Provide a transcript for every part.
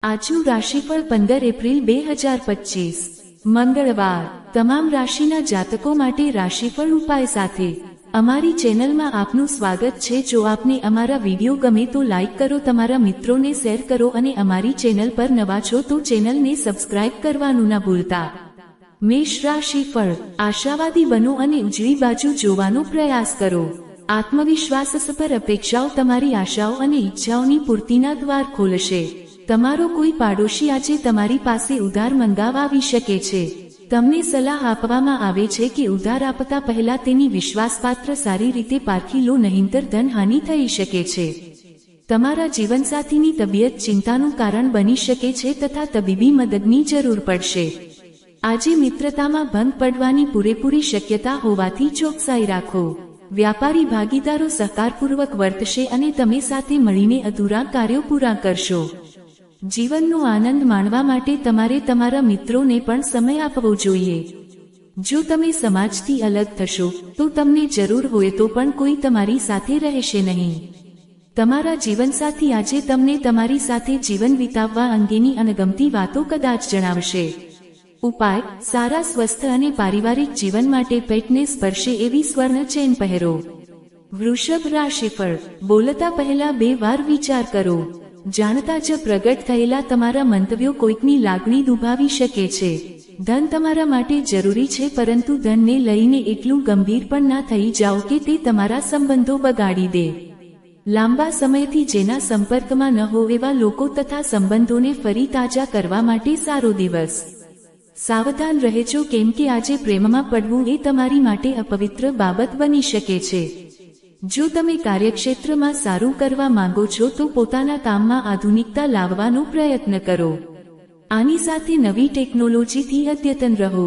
આજનું રાશિફળ 15 એપ્રિલ 2025 મંગળવાર તમામ રાશિના જાતકો માટે રાશિફળ ઉપાય સાથે અમારી ચેનલમાં આપનું સ્વાગત છે। જો આપને અમારા વિડીયો ગમે તો લાઈક કરો, તમારા મિત્રોને શેર કરો અને અમારી ચેનલ પર નવા છો તો ચેનલને સબસ્ક્રાઇબ કરવાનું ના ભૂલતા। મેષ રાશિફળ આશાવાદી બનો અને ઉજળી બાજુ જોવાનો પ્રયાસ કરો। આત્મવિશ્વાસસભર અપેક્ષાઓ તમારી આશાઓ અને ઈચ્છાઓની પૂર્તિના દ્વાર ખોલશે। તમારો કોઈ પાડોશી આજે તમારી પાસે ઉધાર મંગાવવા આવી શકે છે। તમને સલાહ આપવામાં આવે છે કે ઉધાર આપતા પહેલા તેની વિશ્વાસપાત્ર સારી રીતે પારખી લો, નહીંતર ધનહાનિ થઈ શકે છે। તમારા જીવનસાથીની તબિયત ચિંતાનું કારણ બની શકે છે તથા તબીબી મદદની જરૂર પડશે। આજે મિત્રતામાં ભંગ પડવાની પૂરેપૂરી શક્યતા હોવાથી ચોકસાઈ રાખો। વ્યાપારી ભાગીદારો સહકારપૂર્વક વર્તશે અને તમે સાથે મળીને અધૂરા કાર્યો પૂરા કરશો। જીવનનો આનંદ માણવા માટે તમારે તમારા મિત્રોને પણ સમય આપવો જોઈએ। જો તમે સમાજથી અલગ થશો તો તમને જરૂર હોય તો પણ કોઈ તમારી સાથે રહેશે નહીં। તમારા જીવનસાથી આજે તમને તમારી સાથે જીવન વિતાવવા અંગેની અણગમતી વાતો કદાચ જણાવશે। ઉપાય: સારા સ્વસ્થ અને પારિવારિક જીવન માટે પેટને સ્પર્શે એવી સ્વર્ણ ચેન પહેરો। વૃષભ રાશિફળ બોલતા પહેલા 2 વાર વિચાર કરો। જાણતા જ પ્રગટ થયેલા તમારા મંતવ્યો કોઈકની લાગણી દુભાવી શકે છે। ધન તમારા માટે જરૂરી છે, પરંતુ ધનને લઈને એટલું ગંભીર પણ ના થઈ જાઓ કે તે તમારા સંબંધો બગાડી દે। લાંબા સમયથી જેના સંપર્કમાં ન હો એવા લોકો તથા સંબંધોને ફરી તાજા કરવા માટે સારો દિવસ। સાવધાન રહેજો, કેમ કે આજે પ્રેમમાં પડવું એ તમારી માટે અપવિત્ર બાબત બની શકે છે। જો તમે કાર્યક્ષેત્રમાં સારું કરવા માંગો છો તો પોતાના કામમાં આધુનિકતા લાવવાનો પ્રયત્ન કરો। આની સાથે નવી ટેકનોલોજીથી અદ્યતન રહો।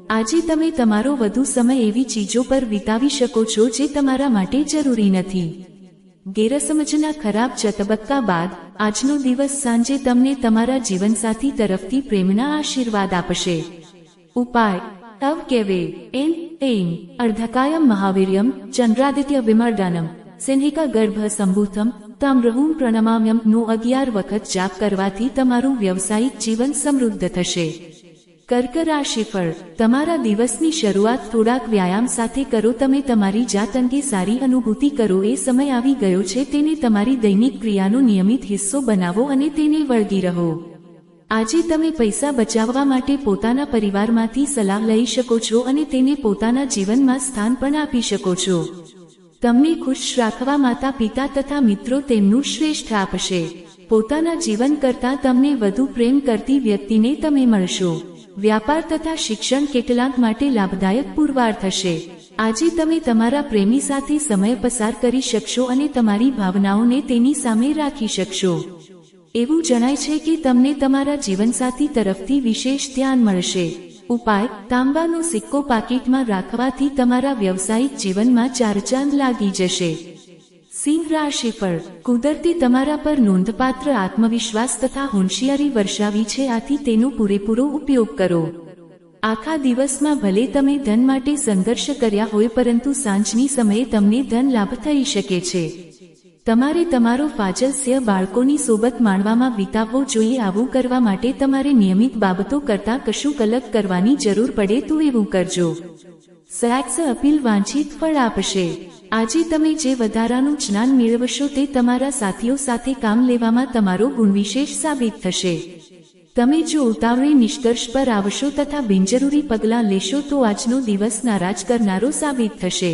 આજે તમે તમારો વધુ સમય એવી ચીજો પર વિતાવી શકો છો જે તમારા માટે જરૂરી નથી। ગેરસમજના ખરાબ તબક્કા બાદ આજનો દિવસ સાંજે તમને તમારા જીવનસાથી તરફથી પ્રેમના આશીર્વાદ આપશે। ઉપાય: તવ કેવે એન એમ અર્ધકાયમ મહાવીર્યમ ચંદ્રાદિત્ય વિમર્દાનમ સિંહિકા ગર્ભ સંભૂતમ તામ્રહુમ પ્રણમામ્યમ નો 11 વખત જાપ કરવાથી તમારું વ્યવસાયિક જીવન સમૃદ્ધ થશે। કર્ક રાશિફળ તમારા દિવસની શરૂઆત થોડાક વ્યાયામ સાથે કરો। તમે તમારી જાત અંગે સારી અનુભૂતિ કરો એ સમય આવી ગયો છે। તેને તમારી દૈનિક ક્રિયાનો નિયમિત હિસ્સો બનાવો અને તેને વળગી રહો। આજે તમે પૈસા બચાવવા માટે પોતાના પરિવારમાંથી સલાહ લઈ શકો છો અને તેને પોતાના જીવનમાં સ્થાન પણ આપી શકો છો। તમને ખુશ રાખવા માતા પિતા તથા મિત્રો તેમનું શ્રેષ્ઠ આપશે। પોતાના જીવન કરતાં તમને વધુ પ્રેમ કરતી વ્યક્તિને તમે મળશો। વ્યાપાર તથા શિક્ષણ કેટલાક માટે લાભદાયક પુરવાર થશે। આજે તમે તમારા પ્રેમી સાથે સમય પસાર કરી શકશો અને તમારી ભાવનાઓને તેની સામે રાખી શકશો। એવું જણાય છે કે તમને તમારા જીવનસાથી તરફથી વિશેષ ધ્યાન મળશે। ઉપાય: તાંબાનો સિક્કો પાકીટમાં રાખવાથી તમારા વ્યવસાયિક જીવનમાં 4 ચાંદ લાગી જશે। સિંહ રાશિફળ કુદરતે તમારા પર નોંધપાત્ર આત્મવિશ્વાસ તથા હોશિયારી વર્ષાવી છે, આથી તેનો પૂરેપૂરો ઉપયોગ કરો। આખા દિવસમાં ભલે તમે ધન માટે સંઘર્ષ કર્યા હોય, પરંતુ સાંજની સમયે તમને ધન લાભ થઈ શકે છે। તમારે તમારો ફાજલસ્ય બાળકોની સોબત માણવામાં વિતાવવો જોઈએ। આવું કરવા માટે તમારે નિયમિત બાબતો કરતાં કશુંક અલગ કરવાની જરૂર પડે તો એવું કરજો। સેક્સ અપીલ વાંછિત ફળ આપશે। આજે તમે જે વધારાનું જ્ઞાન મેળવશો તે તમારા સાથીઓ સાથે કામ લેવામાં તમારો ગુણવિશેષ સાબિત થશે। તમે જો ઉતાવળે નિષ્કર્ષ પર આવશો તથા બિનજરૂરી પગલાં લેશો તો આજનો દિવસ નારાજ કરનારો સાબિત થશે।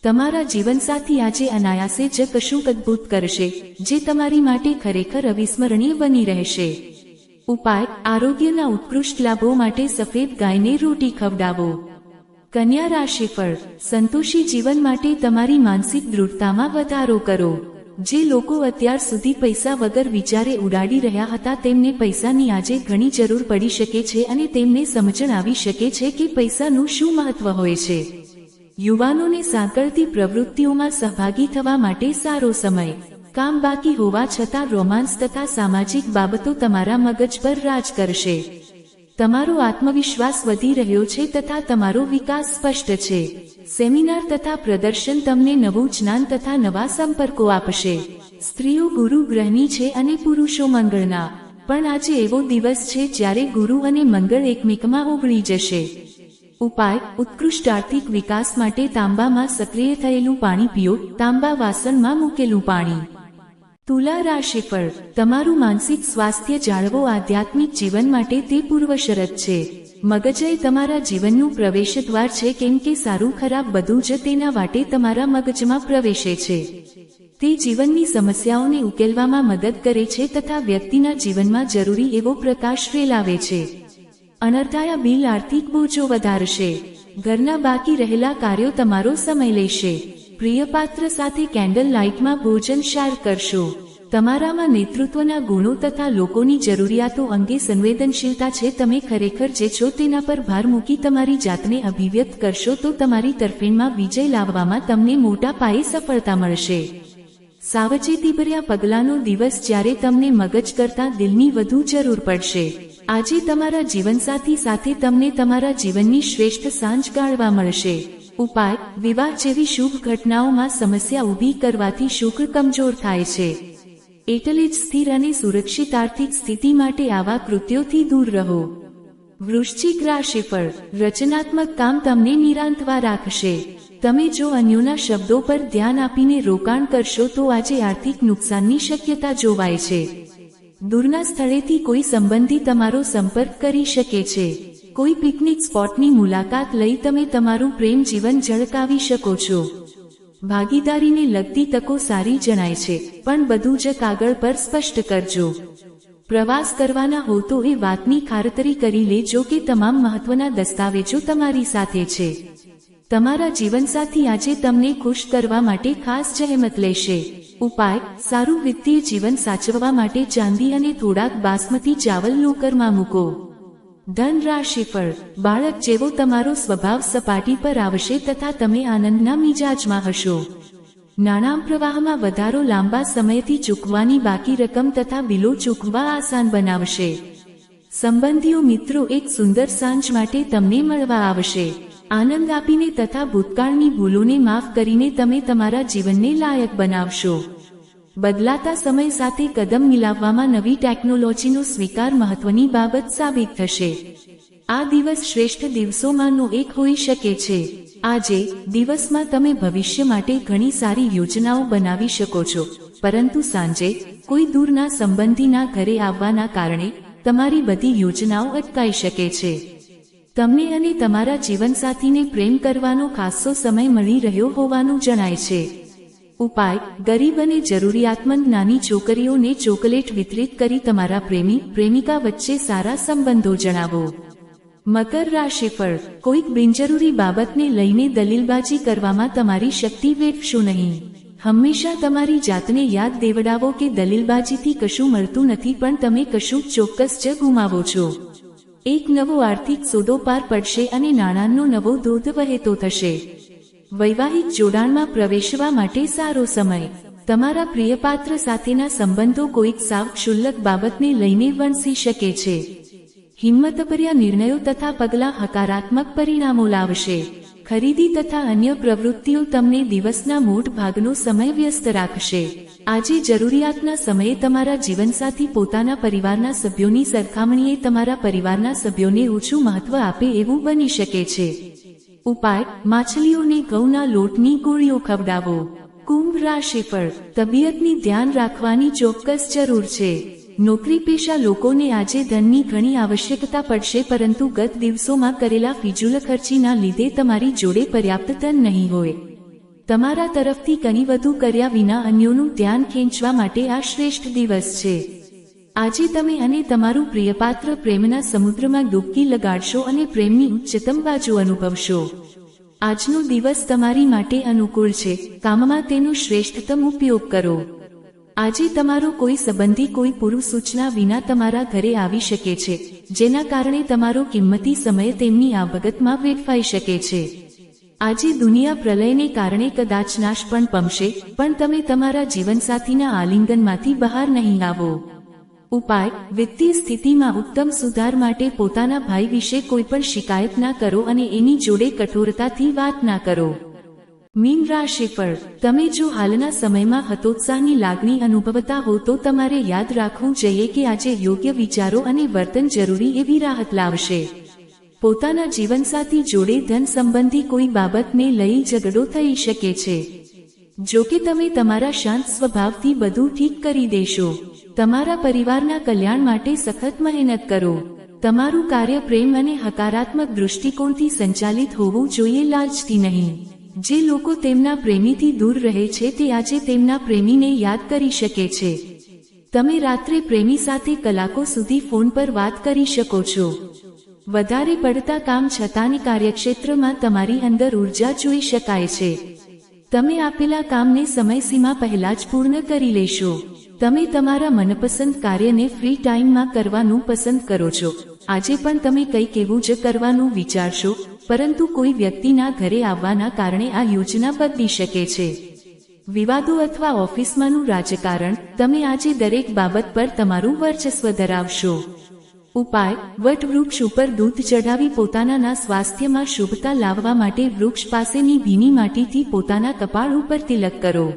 તમારા જીવનસાથી આજે અનાયાસે જ કશુંક અદ્ભુત કરશે જે તમારી માટે ખરેખર અવિસ્મરણીય બની રહેશે। ઉપાય: આરોગ્યના ઉત્કૃષ્ટ લાભો માટે સફેદ ગાયને રોટી ખવડાવો। કન્યા રાશિફળ સંતોષી જીવન માટે તમારી માનસિક દૃઢતામાં વધારો કરો। જે લોકો અત્યાર સુધી પૈસા વગર વિચારે ઉડાડી રહ્યા હતા તેમને પૈસાની આજે ઘણી જરૂર પડી શકે છે અને તેમને સમજણ આવી શકે છે કે પૈસાનું શું મહત્વ હોય છે। યુવાનોને સાંકળતી પ્રવૃત્તિઓમાં સહભાગી થવા માટે સારો સમય। કામ બાકી હોવા છતાં રોમાન્સ તથા સામાજિક બાબતો તમારા મગજ પર રાજ કરશે। તમારો આત્મવિશ્વાસ વધી રહ્યો છે તથા તમારો વિકાસ સ્પષ્ટ છે। સેમિનાર તથા પ્રદર્શન તમને નવું જ્ઞાન તથા નવા સંપર્કો આપશે। સ્ત્રીઓ ગુરુ ગ્રહની છે અને પુરુષો મંગળના। પણ આજે એવો દિવસ છે જ્યારે ગુરુ અને મંગળ એકમેકમાં ઓગળી જશે. ઉપાય: ઉત્કૃષ્ટ આર્થિક વિકાસ માટે તાંબામાં સક્રિય થયેલું પાણી પીઓ. તાંબા વાસણમાં મૂકેલું પાણી. તુલા રાશિફળ: તમારું માનસિક સ્વાસ્થ્ય જાળવો. આધ્યાત્મિક જીવન માટે તે પૂર્વશરત છે. મગજ એ તમારા જીવનનું પ્રવેશદ્વાર છે, કેમ કે સારું ખરાબ બધું જ તેના વાટે તમારા મગજમાં પ્રવેશે છે. તે જીવનની સમસ્યાઓને ઉકેલવામાં મદદ કરે છે તથા વ્યક્તિના જીવનમાં જરૂરી એવો પ્રકાશ ફેલાવે છે. અનર્થાયા બિલ આર્થિક બોજો વધારશે. ઘરના બાકી રહેલા કાર્યો તમારો સમય લેશે. પ્રિયપાત્ર સાથે કેન્ડલ લાઇટમાં ભોજન શેર કરશો. તમારામાં નેતૃત્વના ગુણો તથા લોકોની જરૂરિયાતો અંગે સંવેદનશીલતા છે. તમે ખરેખર જે છો તેના પર ભાર મૂકી તમારી જાતને અભિવ્યક્ત કરશો તો તમારી તરફેણમાં વિજય લાવવામાં તમને મોટા પાયે સફળતા મળશે. સાવચેતીભર્યા પગલાંનો દિવસ, જ્યારે તમને મગજ કરતાં દિલની વધુ જરૂર પડશે. આજે તમારા જીવનસાથી સાથે તમને તમારા જીવનની શ્રેષ્ઠ સાંજ ગાળવા મળશે. ઉપાય: વિવાહ જેવી શુભ ઘટનાઓમાં સમસ્યા ઊભી કરવાથી શુક્ર કમજોર થાય છે. એટલે જ સ્થિર અને સુરક્ષિત આર્થિક સ્થિતિ માટે આવા કૃત્યોથી દૂર રહો. વૃશ્ચિક રાશિફળ: રચનાત્મક કામ તમને નિરાંતવા રાખશે. તમે જો અન્યોના શબ્દો પર ધ્યાન આપીને રોકાણ કરશો તો આજે આર્થિક નુકસાનની શક્યતા જોવાય છે. દૂરના સ્થળેથી કોઈ સંબંધી તમારો સંપર્ક કરી શકે છે. કોઈ પિકનિક સ્પોટની મુલાકાત લઈ તમે તમારું પ્રેમ જીવન ઝળકાવી શકો છો. ભાગીદારીને લગતી તકો સારી જણાય છે, પણ બધું જ કાગળ પર સ્પષ્ટ કરજો. પ્રવાસ કરવાના હો તો એ વાતની ખાતરી કરી લેજો કે તમામ મહત્વના દસ્તાવેજો તમારી સાથે છે. તમારા જીવનસાથી આજે તમને ખુશ કરવા માટે ખાસ જહેમત લેશે. ઉપાય: સારું વિત્તીય જીવન સાચવવા માટે ચાંદી અને થોડાક બાસમતી ચાવલ લોકરમાં મૂકો. ધન રાશિફળ: બાળક જેવો તમારો સ્વભાવ સપાટી પર આવશે તથા તમે આનંદના મિજાજમાં હશો. નાણાં પ્રવાહમાં વધારો લાંબા સમયથી ચૂકવવાની બાકી રકમ તથા બિલો ચૂકવવા આસાન બનાવશે. સંબંધીઓ મિત્રો એક સુંદર સાંજ માટે તમને મળવા આવશે. આનંદ આપીને તથા ભૂતકાળની ભૂલોને માફ કરીને તમે તમારા જીવનને લાયક બનાવશો. બદલાતા સમય સાથે કદમ મિલાવવામાં નવી ટેકનોલોજીનો સ્વીકાર મહત્વની બાબત સાબિત થશે. આ દિવસ શ્રેષ્ઠ દિવસોમાંનો એક હોઈ શકે છે. આજે દિવસમાં તમે ભવિષ્ય માટે ઘણી સારી યોજનાઓ બનાવી શકો છો, પરંતુ સાંજે કોઈ દૂરના સંબંધીના ઘરે આવવાના કારણે તમારી બધી યોજનાઓ અટકાઈ શકે છે. તમને અને તમારા જીવનસાથીને પ્રેમ કરવાનો ખાસો સમય મળી રહ્યો હોવાનું જણાય છે. ઉપાય: ગરીબ અને જરૂરિયાતમંદ નાની છોકરીઓને ચોકલેટ વિતરિત કરી તમારા પ્રેમી પ્રેમિકા વચ્ચે સારા સંબંધો જણાવો. મકર રાશિફળ: કોઈક બિનજરૂરી બાબતને લઈને દલીલબાજી કરવામાં તમારી શક્તિ વેઠશો નહીં. હંમેશા તમારી જાતને યાદ દેવડાવો કે દલીલબાજીથી કશું મળતું નથી, પણ તમે કશું ચોક્કસ જ ગુમાવો છો. એક નવો આર્થિક સોદો પાર પડશે અને નાણાંનો નવો ધોધ વહેતો થશે. વૈવાહિક જોડાણમાં પ્રવેશવા માટે સારો સમય. તમારા પ્રિયપાત્ર સાથેના સંબંધો કોઈક સાવ ક્ષુલ્લક બાબતને લઈને વણસી શકે છે. હિંમતભર્યા નિર્ણયો તથા પગલાં હકારાત્મક પરિણામો લાવશે. ખરીદી તથા અન્ય પ્રવૃત્તિઓ તમને દિવસના મોટ ભાગનો સમય વ્યસ્ત રાખશે. આજે જરૂરિયાતના સમયે તમારા જીવનસાથી પોતાના પરિવારના સભ્યોની સરખામણીએ તમારા પરિવારના સભ્યોને ઓછું મહત્વ આપે એવું બની શકે છે. ઉપાય: માછલીઓને ઘઉંના લોટની ગોળીઓ ખવડાવો. કુંભ રાશિફળ: તબિયતની ધ્યાન રાખવાની ચોક્કસ જરૂર છે. નોકરી પેશા લોકોને આજે ધનની ઘણી આવશ્યકતા પડશે, પરંતુ ગત દિવસોમાં કરેલા ફિજૂલ ખર્ચીના લીધે તમારી જોડે પર્યાપ્ત ધન નહીં હોય. તમારા તરફથી કંઈ વધુ કર્યા વિના અન્યોનું ધ્યાન ખેંચવા માટે આ શ્રેષ્ઠ દિવસ છે. આજે તમે અને તમારું પ્રિયપાત્ર પ્રેમના સમુદ્રમાં ડૂબકી લગાડશો અને પ્રેમની ઉચ્ચતમ બાજુ અનુભવશો. આજનો દિવસ તમારી માટે અનુકૂળ છે. કામમાં તેનો શ્રેષ્ઠતમ ઉપયોગ કરો. આજે તમારો કોઈ સંબંધી કોઈ પૂર્વ સૂચના વિના તમારા ઘરે આવી શકે છે, જેના કારણે તમારો કિંમતી સમય તેમની આવગતમાં વેડફાઈ શકે છે. આજે દુનિયા પ્રલયને કારણે કદાચ નાશ પણ પામશે, પણ તમે તમારા જીવનસાથીના આલિંગનમાંથી બહાર નહીં આવો. ઉપાય: વિત્તીય સ્થિતિમાં ઉત્તમ સુધાર માટે પોતાના ભાઈ વિશે કોઈ પણ શિકાયત ના કરો અને એની જોડે કઠોરતાથી વાત ના કરો. મીન રાશિફળ, તમે જો હાલના સમયમાં હતોત્સાહની લાગણી અનુભવતા હો તો તમારે યાદ રાખવું જોઈએ કે આજે યોગ્ય વિચારો અને વર્તન જરૂરી એવી રાહત લાવશે. પોતાના જીવનસાથી જોડે ધન સંબંધી કોઈ બાબતને લઈ ઝઘડો થઈ શકે છે. જો કે તમે તમારા શાંત સ્વભાવથી બધું ઠીક કરી દેશો. તમારા પરિવારના કલ્યાણ માટે સખત મહેનત કરો. તમારું કાર્ય પ્રેમ અને હકારાત્મક દૃષ્ટિકોણથી સંચાલિત હોવું જોઈએ, લાલચથી નહીં. જે લોકો તેમના પ્રેમીથી દૂર રહે છે તે આજે તેમના પ્રેમીને યાદ કરી શકે છે. તમે રાત્રે પ્રેમી સાથે કલાકો સુધી ફોન પર વાત કરી શકો છો. વધારે પડતા કામ છતાંની કાર્યક્ષેત્રમાં તમારી અંદર ઉર્જા જોઈ શકાય છે. તમે આપેલા કામને સમયસીમા પહેલા જ પૂર્ણ કરી લેશો. તમે તમારા મનપસંદ કાર્યને ફ્રી ટાઈમમાં કરવાનું પસંદ કરો છો. આજે પણ તમે કંઈક એવું જ કરવાનું વિચારશો, પરંતુ કોઈ વ્યક્તિના ઘરે આવવાના કારણે આ યોજના બદલી શકે છે. વિવાદો અથવા ઓફિસમાંનું રાજકારણ, તમે આજે દરેક બાબત પર તમારું વર્ચસ્વ ધરાવશો. ઉપાય: વટવૃક્ષ ઉપર દૂધ ચઢાવી પોતાના સ્વાસ્થ્યમાં શુભતા લાવવા માટે વૃક્ષ પાસેની ભીની માટીથી પોતાના કપાળ ઉપર તિલક કરો.